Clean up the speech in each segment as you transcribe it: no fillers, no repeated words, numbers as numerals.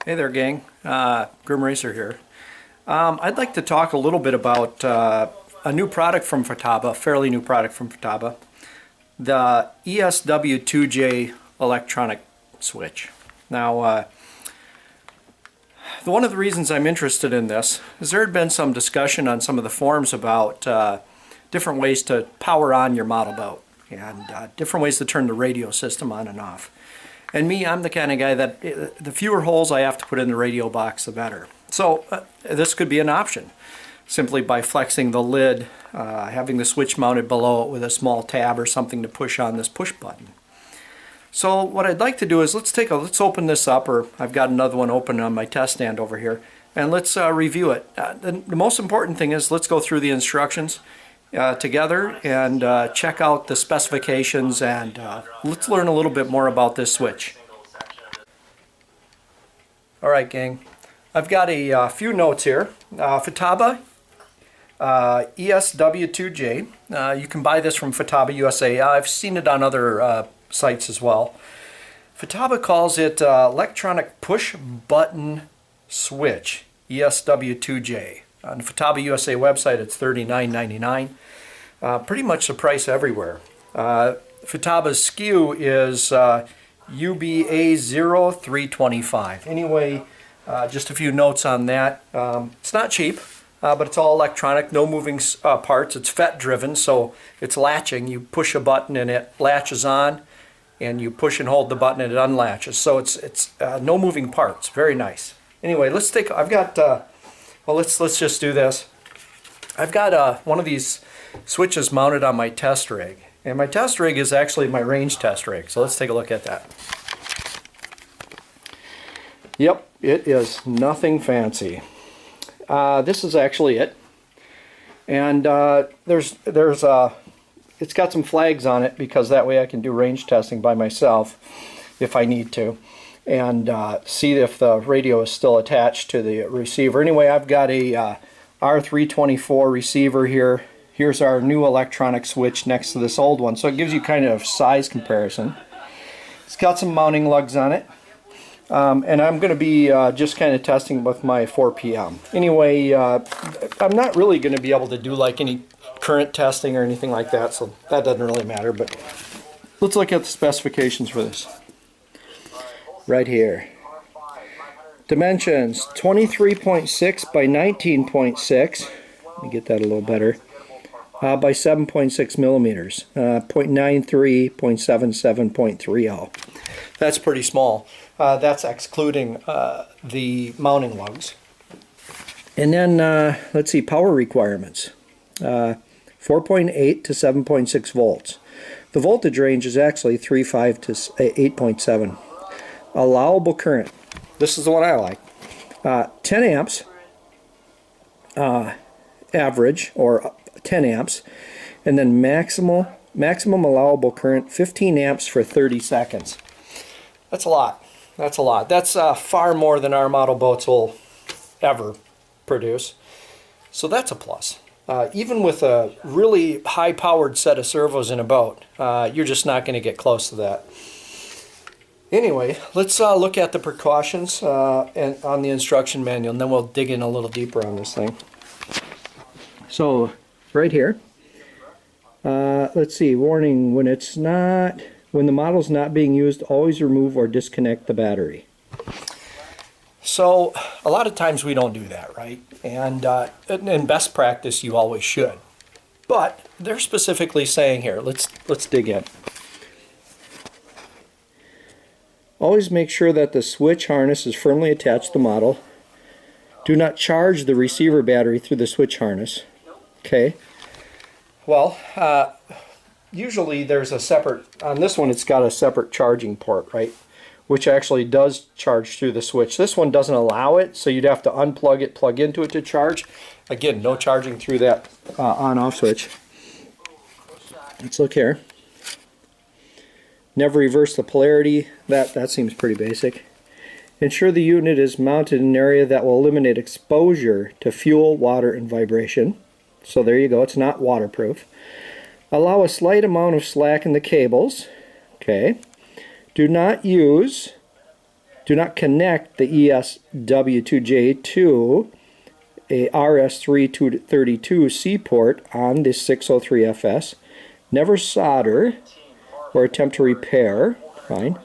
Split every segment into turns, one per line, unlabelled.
Hey there, gang. Grimracer here. I'd like to talk a little bit about a new product from Futaba, a fairly new product from Futaba, the ESW2J electronic switch. Now, one of the reasons I'm interested in this is there had been some discussion on some of the forums about different ways to power on your model boat and different ways to turn the radio system on and off. And me, I'm the kind of guy that the fewer holes I have to put in the radio box, the better. So this could be an option, simply by flexing the lid, having the switch mounted below it with a small tab or something to push on this push button. So what I'd like to do is let's open this up, or I've got another one open on my test stand over here, and let's review it. The most important thing is let's go through the instructions together and check out the specifications, and let's learn a little bit more about this switch. Alright, gang, I've got a few notes here. Futaba ESW2J. You can buy this from Futaba USA. I've seen it on other sites as well. Futaba calls it electronic push button switch, ESW2J. On the Futaba USA website, it's $39.99. Pretty much the price everywhere. Futaba's SKU is UBA0325. Anyway, just a few notes on that. It's not cheap, but it's all electronic, no moving parts. It's FET driven, so it's latching. You push a button and it latches on, and you push and hold the button and it unlatches. So it's no moving parts. Very nice. Anyway, let's take. I've got. Well, let's just do this. I've got one of these switches mounted on my test rig, and my test rig is actually my range test rig. So let's take a look at that. Yep, it is nothing fancy. This is actually it, and it's got some flags on it because that way I can do range testing by myself if I need to, and see if the radio is still attached to the receiver. Anyway, I've got a R324 receiver here. Here's our new electronic switch next to this old one, so it gives you kind of size comparison. It's got some mounting lugs on it, and I'm going to be just kind of testing with my 4PM. Anyway, I'm not really going to be able to do like any current testing or anything like that, so that doesn't really matter, but let's look at the specifications for this. Right here. Dimensions 23.6 by 19.6. Let me get that a little better. By 7.6 millimeters. 0.93, 0.77, 0.30. That's pretty small. That's excluding the mounting lugs. And then let's see, power requirements. 4.8 to 7.6 volts. The voltage range is actually 3.5 to 8.7. Allowable current. This is the one I like. 10 amps average, or 10 amps, and then maximum allowable current 15 amps for 30 seconds. That's a lot. That's a lot. That's far more than our model boats will ever produce. So that's a plus. Even with a really high-powered set of servos in a boat, you're just not going to get close to that. Anyway, let's look at the precautions and on the instruction manual, and then we'll dig in a little deeper on this thing. So, right here, let's see, warning, when the model's not being used, always remove or disconnect the battery. So, a lot of times we don't do that, right? And in best practice, you always should. But they're specifically saying here, let's dig in. Always make sure that the switch harness is firmly attached to the model. Do not charge the receiver battery through the switch harness. Okay. Well, usually there's a separate, on this one it's got a separate charging port, right? Which actually does charge through the switch. This one doesn't allow it, so you'd have to unplug it, plug into it to charge. Again, no charging through that on-off switch. Let's look here. Never reverse the polarity. That seems pretty basic. Ensure the unit is mounted in an area that will eliminate exposure to fuel, water, and vibration. So there you go, it's not waterproof. Allow a slight amount of slack in the cables. Okay. Do not use Do not connect the ESW2J to a RS332 C port on the 603FS. Never solder or attempt to repair. Fine.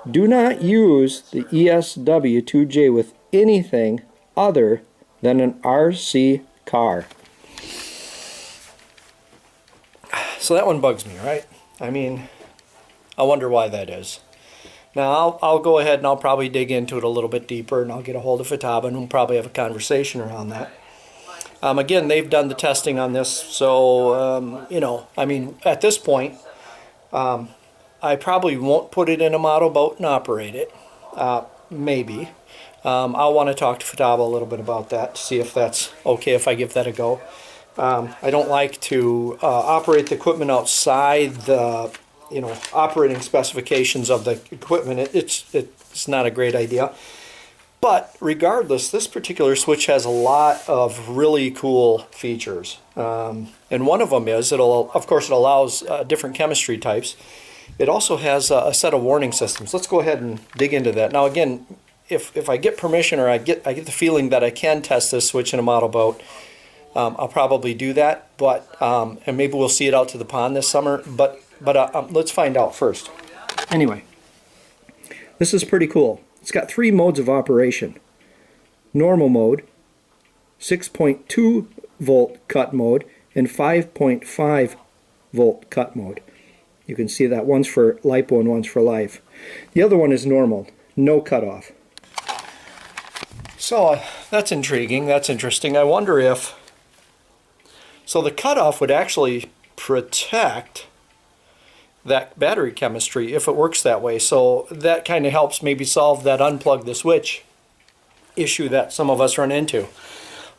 Do not use the ESW2J with anything other than an RC car. So that one bugs me, right? I mean, I wonder why that is. Now, I'll go ahead and I'll probably dig into it a little bit deeper, and I'll get a hold of Futaba, and we'll probably have a conversation around that. Again, they've done the testing on this, so, you know, I mean, at this point, I probably won't put it in a model boat and operate it. Maybe. I'll want to talk to Futaba a little bit about that to see if that's okay if I give that a go. I don't like to operate the equipment outside the, you know, operating specifications of the equipment. It's not a great idea. But regardless, this particular switch has a lot of really cool features. And one of them is, of course, it allows different chemistry types. It also has a set of warning systems. Let's go ahead and dig into that. Now again, if I get permission, or I get the feeling that I can test this switch in a model boat, I'll probably do that. But and maybe we'll see it out to the pond this summer. But let's find out first. Anyway, this is pretty cool. It's got 3 modes of operation. Normal mode, 6.2 volt cut mode, and 5.5 volt cut mode. You can see that one's for LiPo and one's for life. The other one is normal, no cutoff. So that's intriguing, that's interesting. I wonder if, so the cutoff would actually protect that battery chemistry if it works that way. So that kind of helps maybe solve that unplug the switch issue that some of us run into.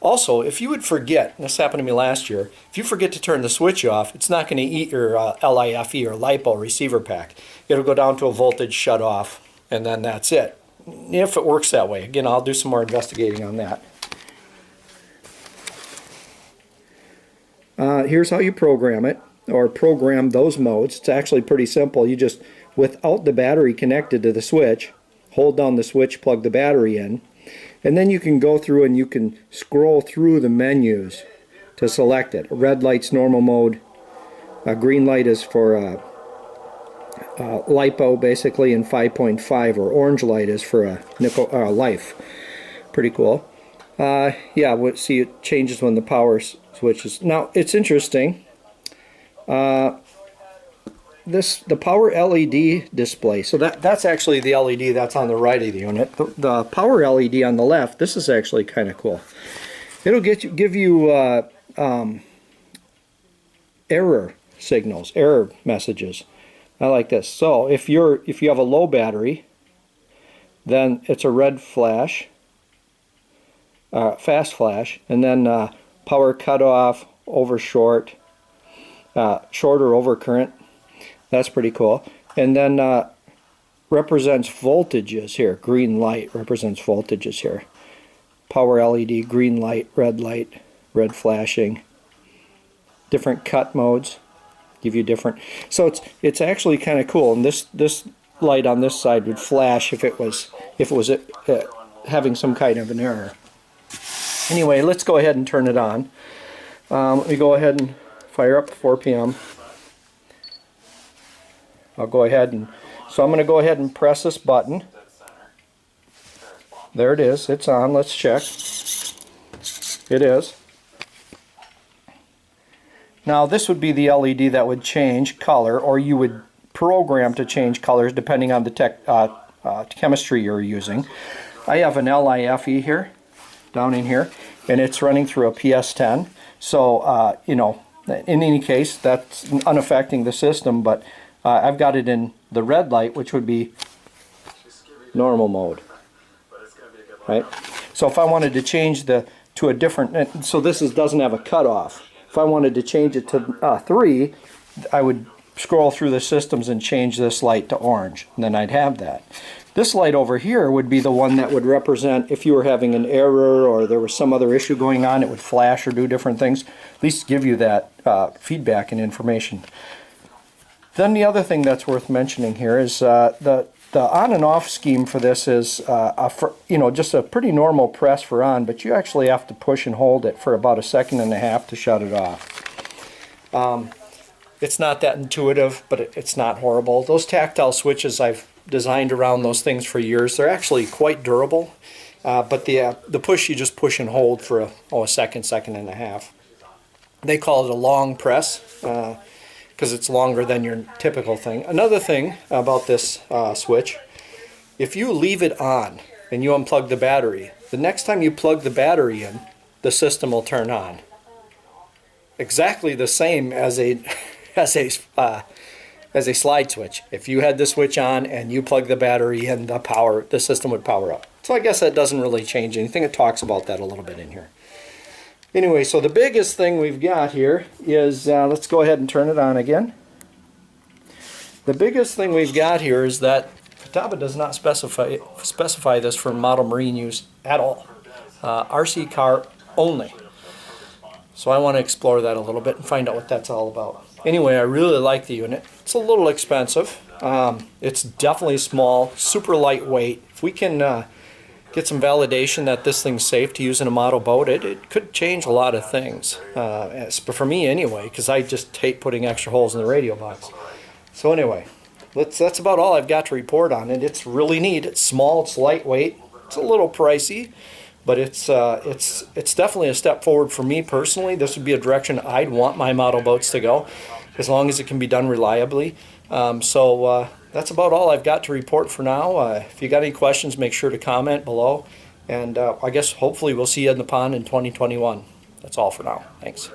Also, if you would forget, and this happened to me last year, if you forget to turn the switch off, it's not going to eat your LIFE or LiPo receiver pack. It'll go down to a voltage shut off, and then that's it. If it works that way. Again, I'll do some more investigating on that. Here's how you program it, or program those modes. It's actually pretty simple. You just, without the battery connected to the switch, hold down the switch, plug the battery in, and then you can go through and you can scroll through the menus to select it. Red light's normal mode, green light is for LiPo basically, and 5.5, or orange light is for nickel life. Pretty cool. Yeah, we'll see it changes when the power switches. Now it's interesting. The power LED display, so that's actually the LED that's on the right of the unit. The power LED on the left, this is actually kind of cool. It'll give you error signals, error messages. I like this. So if you have a low battery, then it's a red flash, fast flash, and then power cutoff, over short, short or over current. That's pretty cool. And then represents voltages here. Green light represents voltages here. Power LED, green light, red flashing. Different cut modes give you different. So it's actually kind of cool. And this light on this side would flash if it was having some kind of an error. Anyway, let's go ahead and turn it on. Let me go ahead and fire up 4 p.m. I'll go ahead and, so I'm going to go ahead and press this button. There it is, it's on. Let's check. It is. Now this would be the LED that would change color, or you would program to change colors depending on the chemistry you're using. I have an LIFE here, down in here, and it's running through a PS10. So, you know, in any case, that's unaffecting the system, but I've got it in the red light, which would be normal mode, right? So if I wanted to change to a different, so this doesn't have a cutoff. If I wanted to change it to 3, I would scroll through the systems and change this light to orange, and then I'd have that. This light over here would be the one that would represent if you were having an error or there was some other issue going on, it would flash or do different things. At least give you that feedback and information. Then the other thing that's worth mentioning here is the The on and off scheme for this is just a pretty normal press for on, but you actually have to push and hold it for about 1.5 seconds to shut it off. It's not that intuitive, but it's not horrible. Those tactile switches, I've designed around those things for years. They're actually quite durable, but the push, you just push and hold for a second, 1.5 seconds. They call it a long press because it's longer than your typical thing. Another thing about this switch, if you leave it on and you unplug the battery, the next time you plug the battery in, the system will turn on. Exactly the same as a slide switch. If you had the switch on and you plug the battery in, the system would power up. So I guess that doesn't really change anything. It talks about that a little bit in here. Anyway, so the biggest thing we've got here is, let's go ahead and turn it on again. The biggest thing we've got here is that Futaba does not specify this for model marine use at all. RC car only. So I want to explore that a little bit and find out what that's all about. Anyway, I really like the unit. It's a little expensive. It's definitely small, super lightweight. If we can get some validation that this thing's safe to use in a model boat, it could change a lot of things. For me anyway, because I just hate putting extra holes in the radio box. So anyway, that's about all I've got to report on it. It's really neat. It's small, it's lightweight, it's a little pricey, but it's definitely a step forward for me personally. This would be a direction I'd want my model boats to go, as long as it can be done reliably. That's about all I've got to report for now. If you got any questions, make sure to comment below. And I guess hopefully we'll see you in the pond in 2021. That's all for now. Thanks.